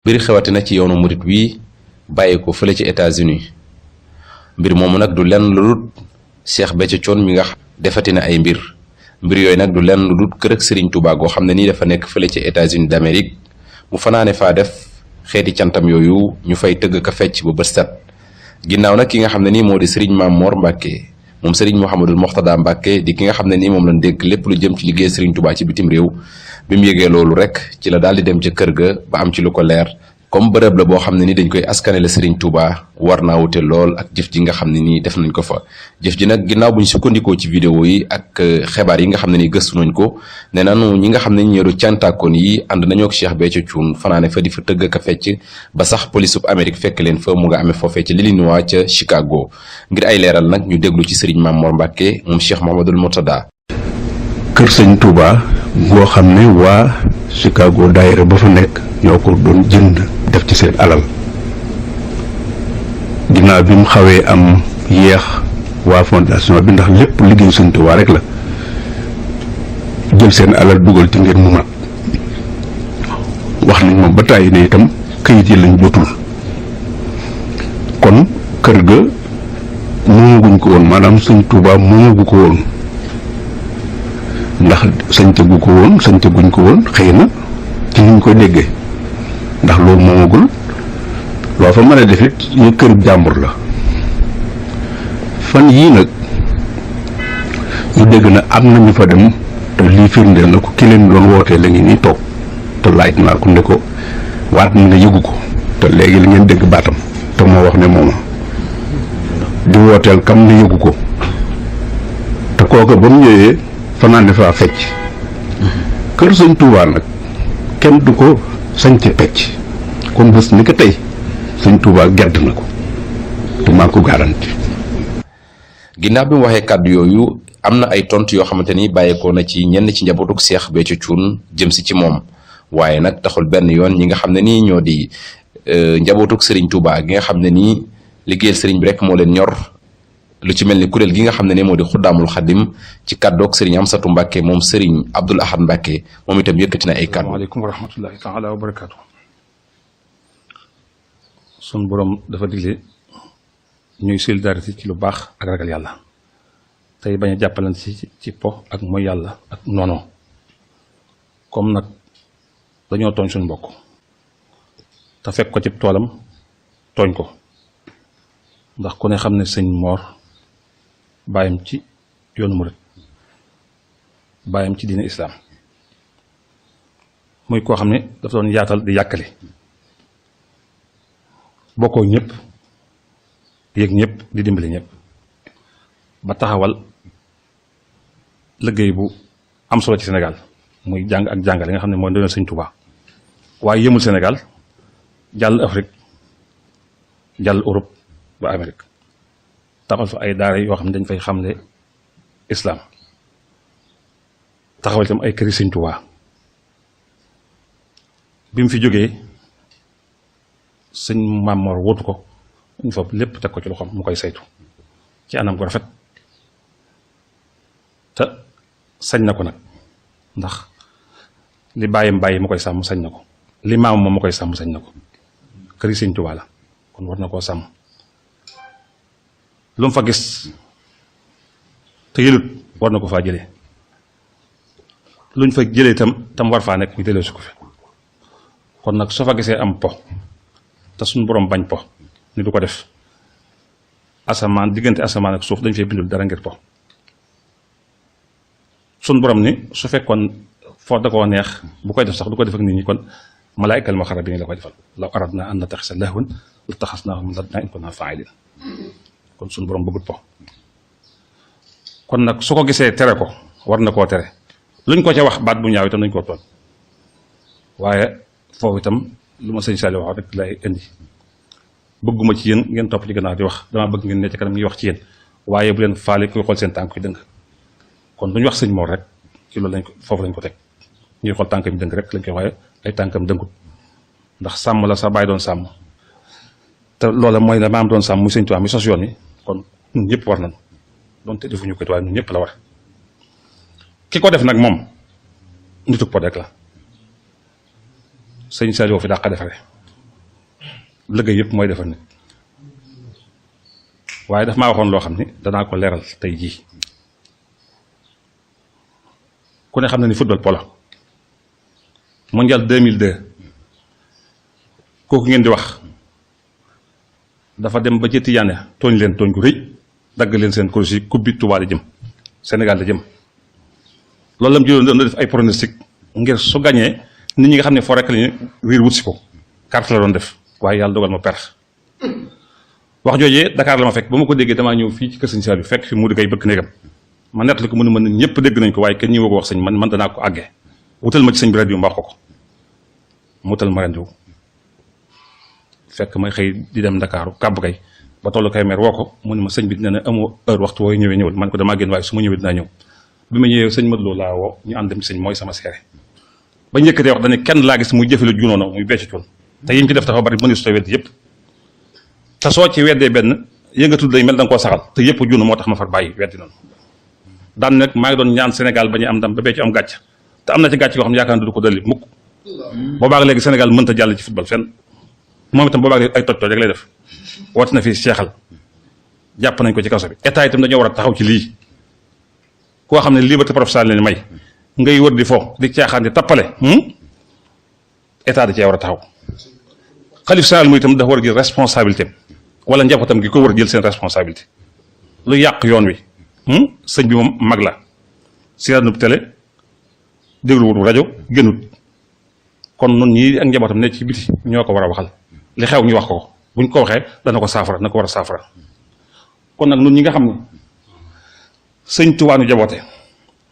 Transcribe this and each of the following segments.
mbir xewati na ci yoonu murit wi bàyyi ko fële ci États-Unis mbir moomu nag du lenn lu dul Cheikh Béthio Thioune mi nga defati na ay mbir yooyu nag du lenn lu dul kër ak Serigne Touba goo xam ne nii dafa nekk fële ci États-Unis d'Amérique mu fanaane faa def xeeti cantam yooyu ñu fay tëgg ka fecc ba bët set ginnaaw nag ki nga xam ne nii moo di Serigne Mame Mor Mbacke moom Serigne Mouhamadou Mourtada Mbacke di ki nga xam ne nii moom lañ dégg lépp lu jëm ci liggéey Serigne Touba ci bitim réew bi mu yëgee loolu rek ci la daal di dem ca kër ga ba am ci lu ko leer comme bërëb la boo xam ne ni dañ koy askanele Serigne Touba war naa wute lool ak jëf ji nga xam ne nii def nañ ko fa jëf ji nag ginnaaw bu ñu sukkandikoo ci vidéo yi ak xibaar yi nga xam ne ni gëstu nañ ko nee nañu ñi nga xam ne ñi ñëru cantaakoon yi ànd nañoo ak Cheikh Béthio Thioune fanaane fa di fa tëgg ka fecc ba sax police bu Amérique fekk leen fa mu nga amee foofee ci Illinois ca Chicago ngir ay leeral nag ñu déglu ci Serigne Mame Mor Mbacke moom Cheikh Mouhamadoul Mourtada. kër sëñ Touba goo xam ne waa Chicago daayira ba fa nekk ñoo ko doon jënd def ci seen alal ginnaaw bi mu xawee am yeex waa fondation bi ndax lépp liggéeyu sëñ Touba rek la jël seen alal dugal ci ngir mu mat wax nañ moom ba tàyyi ne itam këyit yi lañ jotul kon kër ga moomaguñ ko woon maanaam sëñ Touba moomagu ko woon ndax sañcagu ko woon sañcaguñ ko woon xëy na ci niñ koy déggee ndax loolu moomagul loo fa mën a def it ñu kër jàmbur la fan yii nag ñu dégg na am na ñu fa dem te lii firndeel na ko ki leen doon wootee la ngi nii toog te laaj naa ko ne ko waat na nga yëgu ko te léegi li ngeen dégg baatam te moo wax ne mooma di wooteel kam ne yëgu ko te kooka ba mu ñëwee fanaan faa fecc kër sëñ Touba nag kenn du ko sañce pecc kon bés ni ko tey sëñ Touba gedd na ko te maa ko garanti. ginnaaw bi mu waxee kàddu yooyu am na ay tontu yoo xamante ni bàyyeekoo na ci ñenn ci njabootuk Cheikh Béthio Thioune jëm si ci moom waaye nag taxul benn yoon ñi nga xam ne nii ñoo di njabootuk Serigne Touba gi nga xam ne nii liggéeyal Serigne bi rek moo leen ñor. lu ci mel ni kuréel gi nga xam ne ne moo di Xuddaamul Xadim ci kàddoog Serigne Amsatou Mbacke moom Serigne Abdoul Ahad Mbacke moom itam yëkkati na ay kàddu. waaleykum wa rahmatullahi taala wa barakaatu. sun borom dafa digle ñuy solidarité ci lu baax ak ragal yàlla tey bañ a jàppalante ci po ak mooy yàlla ak noonu comme nag dañoo tooñ suñu mbokk te fekk ko ci toolam tooñ ko ndax ku ne xam ne sëñ Mor. bàyyam ci yoonu murit bàyyam ci diine islaam muy koo xam ne dafa doon yaatal di yàkkali bokkoo ñëpp yëg ñëpp di dimbali ñëpp ba taxawal liggéey bu am solo ci Sénégal muy jàng ak jàngale nga xam ne mooy doon sëñ Touba waaye yëmul Sénégal jàll Afrique jàll Europe ba Amérique taxawal fa ay daara yoo xam ne dañ fay xamle islam taxawal itam ay këri sëñ Touba bi mu fi jógee sëñ Mame Mor wóotu ko ñu foofu lépp teg ko ci loxoom mu koy saytu ci anam gu rafet te sañ na ko nag ndax li bàyyam bàyyi mu koy sàmm sañ na ko li maam moom mu koy sàmm sañ na ko këri sëñ Touba la kon war na koo sàmm lu mu fa gis te yëlut war na ko faa jëlee luñ fa jëlee tam war faa nekk ñu delloo si ko fi kon nag soo fa gisee am po te suñu borom bañ po ni du ko def asamaan diggante asamaan ak suuf dañ fay bindul dara ngir po suñu borom ni su fekkoon foo da koo neex bu koy def sax du ko def ak nit ñi kon malaa'ikal muqarrabiin la koy defal law aradnaa an nattaxisa lahwan lattaxasnaahu min ladunaa in kunnaa faa'iliin kon suñu borom bëggut po kon nag su ko gisee tere ko war na koo tere luñ ko ca wax baat bu ñaaw itam nañ koo tooñ waaye foofu itam lu ma sëñ Saliou wax rek lay indi bëgguma ci yéen ngeen topp ci gannaaw di wax damaa bëgg ngeen ne ci kanam ñuy wax ci yéen waaye bu leen faale kuy xool seen tànk yi dëng kon duñu wax sëñ Mor rek ci loolu lañ ko foofu lañ ko teg ñuy xool tànkam yi dëng rek lañ koy waaye ay tànkam dëngut ndax sàmm la sa bàyyi doon sàmm te loola mooy la maam doon sàmm muy sëñ Tuubaa mi sos yoon wi kon ñun ñëpp war nañ doon te defuñu ko waaye ñun ñëpp la war ki ko def nag moom nituk po rek la sëñ Saliou fi dàq defare liggéey yëpp mooy defar nit waaye daf maa waxoon loo xam ni danaa ko leeral tey jii ku ne xam na ni football polo mondial 2002 kooku ngeen di wax dafa dem ba ci Tidiane tooñ leen tooñ gu rëy dagg leen seen kuréel yi coupe bi Touba la jëm Sénégal la jëm loolu la mu jëloon doon def ay pronostic ngir su gañee nit ñi nga xam ne foo rek lañu riir wut si ko carte la doon def waaye yàlla dogal ma perte wax joojee Dakar la ma fekk ba ma ko déggee damaa ñëw fii ci kër sëñ Saliou fekk fi mu di koy bëgg néegam ma nettali ko mënu mën ñëpp dégg nañ ko waaye kenn ñi ko wax sëñ man danaa ko àggee wutal ma ci sëñ bi rajo ma wax ko mu wutal ma rendiwu fekk may xëy di dem Ndakaaru kàbb kay ba tollu kay meer woo ko mu ne ma sëñ bi nee na amoo heure waxtu wooy ñëwee ñëwal man ko damaa génn waaye su ma ñëwee dinaa ñëw bi ma ñëwee sëñ Modou Lo laa woo ñu ànd dem ci sëñ mooy sama seere ba njëkkatee wax dañu kenn laa gis muy jëfe lu junoona muy becc coon te yéen ci def dafa bari mënu su ta wedd yëpp te soo ci weddee benn yëngatul day mel da nga koo saxal te yëpp junn moo tax ma far bàyyi weddi noonu daan nag maa ngi doon ñaan Sénégal ba ñu am ndam ba becc am gàcc te am na ci gàcc yoo xam ne yaakaar na du ko dali mukk boobaag léegi Sénégal mënta jàll ci football fenn moom itam boobaag léegi ay toj toj rek lay def woote na fii seexal jàpp nañ ko ci kaso bi état itam dañoo war a taxaw ci lii koo xam ne liberté professionnelle leen may ngay wër di fo di caaxaan di tappale état da cee war a taxaw xalif général muy itam dafa war a jël responsabilité wala njabootam gi ko war a jël seen responsabilité lu yàq yoon wi sëñ bi moom mag la seetaan na télé dégluwul rajo génnut kon nun ñii ak njabootam ne ci biti ñoo ko war a waxal li xew ñu wax ko buñ ko waxee dana ko saafara na ko war a saafara kon nag nun ñi nga xam ne sëñ Tuubaa nu jaboote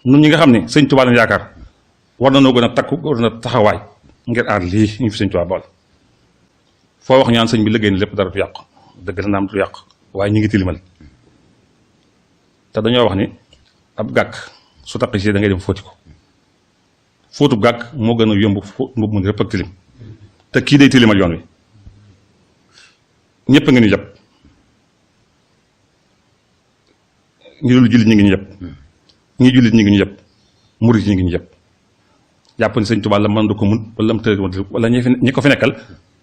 nun ñi nga xam ne sëñ Tuubaa nu yaakaar war na noo gën a takku war na taxawaay ngir aar lii ñu fi sëñ Tuubaa bool foo wax ñaan sëñ bi liggéey ni lépp dara du yàq dëgg la naam du yàq waaye ñu ngi tilimal te dañoo wax ni ab gàkk su taq ci da ngay dem fóoti ko fóotu gàkk moo gën a yomb mbubb mu ne rëpp ak tilim te kii day tilimal yoon wi ñëpp a ngi ñu jàpp ñu dul jullit ñi ngi ñu jàpp ñi jullit ñi ngi ñu jàpp murit ñi ngi ñu jàpp jàpp ni sëñ Tuubaa la mën du ko mun wala am tëdd wala ñi ko fi nekkal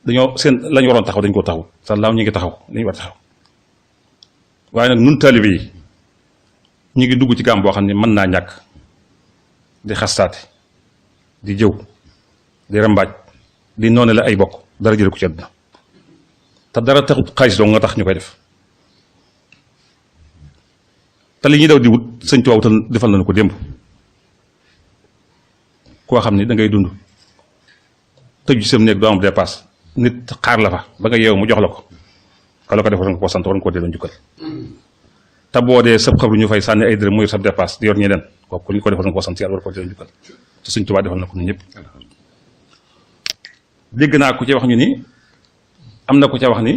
dañoo seen lañu waroon taxaw dañ koo taxaw sa laaw ñi ngi taxaw dañu war taxaw waaye nag nun taalibe yi ñu ngi dugg ci gàmm boo xam ne mën naa ñàkk di xastaate di jëw di rambaaj di noone la ay bokk dara jële ko ci àdduna te dara taxut xaalis dong nga tax ñu koy def te li ñuy daw di wut sëñ Tuubaa wutal defal nañu ko démb koo xam ni da ngay dund tëju sam néeg doo am dépasse nit xaar la fa ba nga yeewu mu jox la ko ka la ko def war nga koo sant war nga koo delloo njukkal te boo dee sëb xabru ñu fay sànni ay dërëm muy sab dépasse di yor ñeneen kooku ñu ko defal nga koo sant yàlla war koo delloo njukkal te sëñ Tuubaa defal na ko ñun ñëpp dégg naa ku ci wax ñu ni am na ku ca wax ni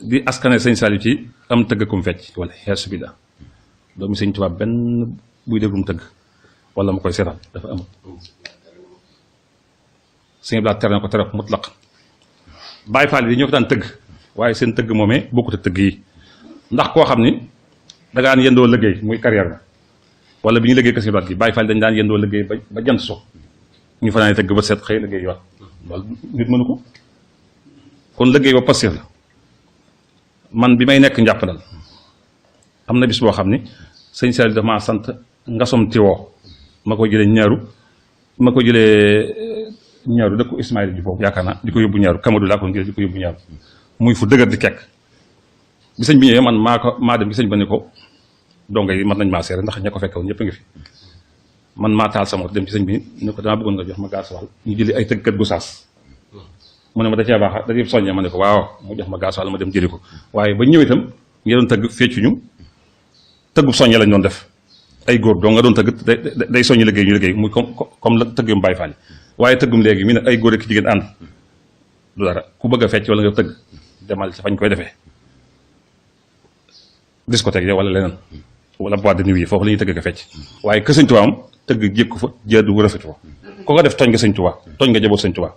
di askane sëñ Saliou ci am tëgg kum fecc wala xeesu bi la doomu sëñ Tuubaa benn buy déglum tëgg wala mu koy seetaan dafa amul sëñ Blaat tere na ko tere mutlaq Baay Faal yi ñoo fi daan tëgg waaye seen tëgg moomee bokkut ak tëgg yi ndax koo xam ni da ngaan yendoo liggéey muy carrière ba wala bi ñu liggéey kër sëñ Blaat gi Baay Faal dañ daan yendoo liggéey ba jant so ñu fa naan tëgg ba seet xëy liggéey yoon loolu nit mënu ko kon liggéey ba passif la man bi may nekk njàppandal am na bis boo xam ni sëñ Saliou dafa maa sant ngasom tiwoo ma ko jëlee ñaaru dëkku Ismaïla ji foofu yaakaar naa di ko yóbbu ñaaru Kamadou laa ko jëlee di ko yóbbu ñaaru muy fu dëgër di kekk bi sëñ bi ñëwee man maa dem bi sëñ ba ne ko donga yi man nañ maa seere ndax ña ko fekkew ñëpp a ngi fi man maa taal sama dem ci sëñ bi ne ko damaa bëggoon nga jox ma gaasuwaal ñu jëli ay tëggkat gu saas mu ne ma da cee baax da cee soññee ma ne ko waaw mu jox ma gaasuwaal ma dem jëli ko waaye ba ñëw itam ngi doon tëgg feccuñu tëggu soññee lañ doon def ay góor doo nga doon tëgg day soññi liggéey ñu liggéey muy comme la tëggum Baay Faal waaye tëggum léegi mi ne ay góor ak jigéen ànd du dara ku bëgg a fecc wala nga tëgg demal ci fañ koy defee discothèque ya wala leneen wala boîte de nuit yi foofu la ñuy tëgg ka fecc waaye que sëñ Tuubaa am tëgg jékku fa jaadu rafetu fa ku ko def tooñ nga sëñ Tuubaa tooñ nga jaboot sëñ Tuubaa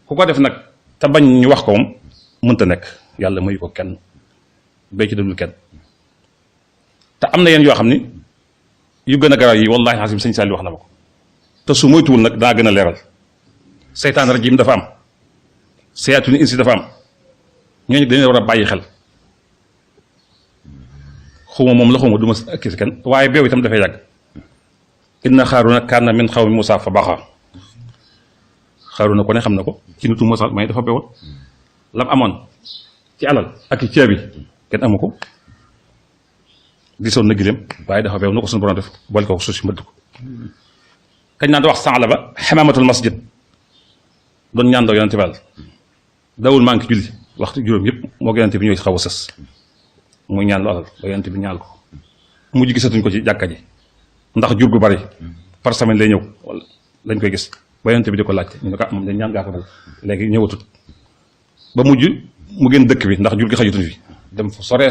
ku ko def nag te bañ ñu wax ko moom mënta nekk yàlla mayu ko kenn béy ci déglu kenn te am na yenn yoo xam ni yu gën a garaaw yi wallaahi xasim sëñ Saliou wax na ma ko te su moytuwul nag daa gën a leeral seytaan rajim dafa am sayaatul insi dafa am ñooñu dañu war a bàyyi xel xuma moom la xuma du ma kii si kenn waaye beew itam dafay yàgg inna xaaruna kaana min xawmi Muusaa fa baxa xaaruna ko ne xam na ko ci nitu Muusaa may dafa bewoon lam amoon ci alal ak ci ceeb bi kenn amu ko gisoon na gileem waaye dafa beew na ko suñu borom def boole ko suuf si mbëdd ko kañ naan da wax sànq la ba xamaamatul masjid doon ñaan daw yonente bi dawul maa ngi julli waxtu juróom yëpp moo ko yonente bi ñooy xaw a sës muy ñaan lu alal ba yonente bi ñaal ko mujj gisatuñ ko ci jàkka ji ndax jur gu bari par semaine lay ñëw wala lañ koy gis ba yonente bi di ko laajte ñu ne ko moom dañ ñaan gaa ko dal léegi ñëwatut ba mujj mu génn dëkk bi ndax jur gi xajutuñ fi dem fa sore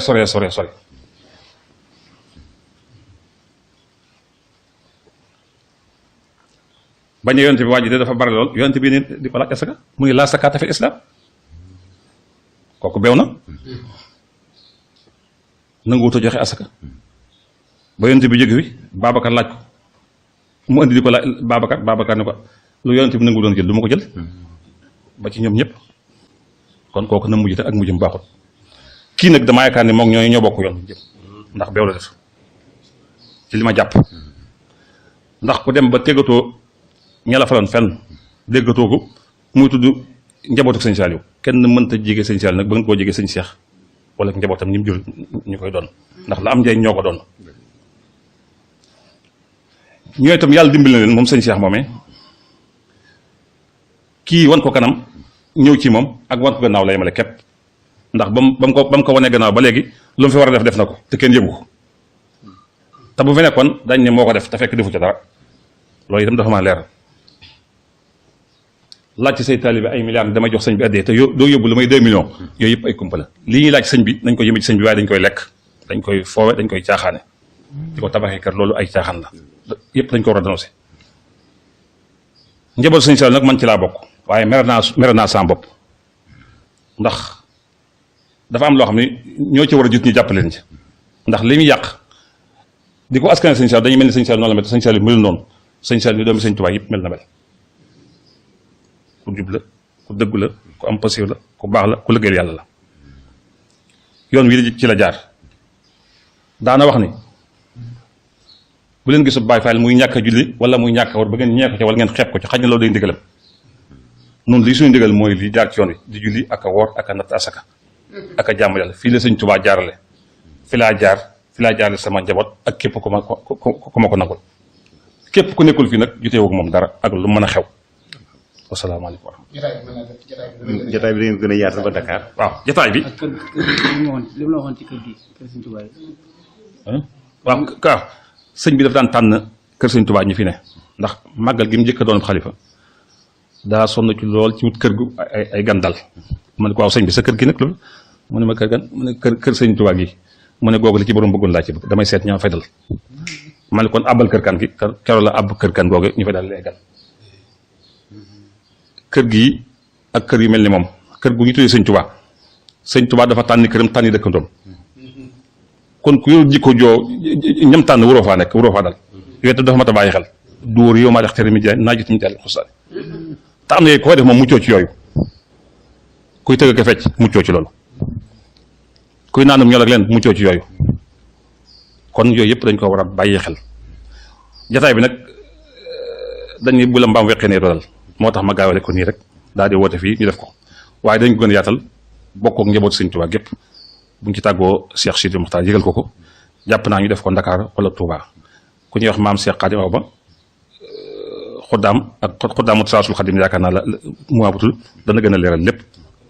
bañ a yonente bi waa ji de dafa bari lool yonente bi ne di ko laaj asaka mu ngi laa sakaata fi islam kooku beew na nanguwut a joxe asaka ba yonente bi jóge fi Babacar laaj ko mu indi di ko laaj Babacar ne ko lu yonente bi nangu doon jël du ma ko jël ba ci ñoom ñëpp kon kooku na mujj te ak mujjum baaxut kii nag damaa yaakaar ne moom ñoo bokk yoon jëm ndax beew la def ci li ma jàpp ndax ku dem ba tegatoo ña la faloon fenn déggatoo ko muy tudd njabootu sëñ Saliou kenn mënta jege sëñ Saliou nag ba nga koo jege sëñ Cheikh wala njabootam ñi mu jur ñu koy doon ndax la am njëriñ ñoo ko doon ñooy itam yàlla dimbali na leen moom sëñ Cheikh moomee kii wan ko kanam ñëw ci moom ak wan ko gannaaw la yemale képp ndax ba mu ko wanee gannaaw ba léegi lu mu fi war a def na ko te kenn yëgu ko te bu fi nekkoon dañ ne moo ko def te fekk defu ca dara loolu itam dafa ma leeral laaj ci say taalibe ay milliards dama jox sëñ bi addee te doo yóbbu lu may 2 millions yooyu yëpp ay kumpa la lii ñuy laaj sëñ bi nañ ko yëme ci sëñ bi waaye dañ koy lekk dañ koy foowe dañ koy caaxaane di ko tabaxee kër loolu ay caaxaan la yëpp dañ ko war a dénoncé njaboot sëñ Saliou nag man ci laa bokk waaye mere naa sama bopp ndax dafa am loo xam ne ñoo ci war a jut ñu jàppale leen ci ndax li muy yàq di ko askan sëñ Saliou dañuy mel ni sëñ Saliou noonu la mel sëñ Saliou melul noonu sëñ Saliou mi doomi sëñ Tuubaa yëpp mel na mel ku jub la ku dëggu la ku am passif la ku baax la ku liggéeyal yàlla la yoon wi ci la jaar daana wax ni bu leen gisu Baay Faal muy ñàkk a julli wala muy ñàkk a war ba ngeen ñeeko ci wala ngeen xeeb ko ci xaj na loolu day ndigalam noonu lii suñu ndigal mooy li jaar ci yoon wi di julli ak a woor ak a natt asaka ak a jàmm yàlla fii la sëñ Tuubaa jaarale fi laa jaarale sama njaboot ak képp ku ma ko nangul képp ku nekkul fii nag joteewoo ak moom dara ak lu mën a xew wasalaamaaleykum wa rahmatulah. jotaay bi dañu gën a yaatu ba Dakar. waaw jotaay bi. ak kër li mu la waxoon ci kër gi kër Sëñ Tuubaa yi. waaw ka sëñ bi dafa daan tànn kër Sëñ Tuubaa ñu fi ne ndax màggal gi mu njëkk a doon xalifa daa sonn ci lool ci wut kër gu ay gandal ma ne ko waaw sëñ bi sa kër gi nag loolu mu ne ma kër gan mu ne kër Sëñ Tuubaa gi mu ne googu li ci borom bëggoon laa ci bëgg damay seet ñaa fay dal ma ne kon àbbal kër kan gi keroog la àbb kër kan googu ñu fay dal lee gan kër gii ak kër yu mel ni moom kër gu ñu tuddee sëñ Tuubaa dafa tànni këram tànni dëkkandoom kon ku yor jikko joo ñam tànn waroo faa nekk waroo faa dal yooyu dafa mat a bàyyi xel dóor yow maa dex tere mi jaay naa jot mi jaay xusaale te am na yooyu koy def moom muccoo ci yooyu kuy tëgg ko fecc muccoo ci loolu kuy naanum ñol ak leen muccoo ci yooyu kon yooyu yëpp dañ ko war a bàyyi xel jataay bi nag dañuy bu la mbaam weqee ne doodal moo tax ma gaawale ko nii rek daal di woote fii ñu def ko waaye dañ ko gën a yaatal bokk ak njaboot Sëñ Tuubaa gépp buñ ci tàggoo Cheikh Sidi Mokhtar yëgal ko jàpp naa ñu def ko Ndakaar wala Touba ku ñuy wax maam Cheikh Khadim Awa Ba xuddaam ak xuddaamu Saasul Xadim yaakaar naa la mu abutul dana gën a leeral lépp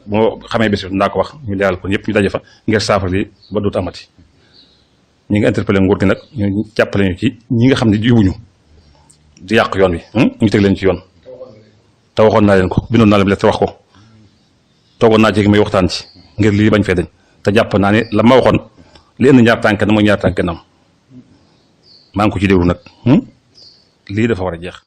moo xamee bés bi ndaa ko wax ñu leeral ko ñëpp ñu daje fa ngir saafara li ba dootu amati ñi nga interpellé nguur gi nag ñu jàppale ñu ci ñi nga xam ne jubuñu di yàq yoon wi ñu teg leen ci yoon te waxoon naa leen ko bindoon naa leen lettre wax ko toogoon naa ci may waxtaan ci ngir lii bañ fee dañ te jàpp naa ne la ma waxoon li indi ñaar tànk na mooy ñaar tànk nam maa ngi ko ci déglu nag lii dafa war a jeex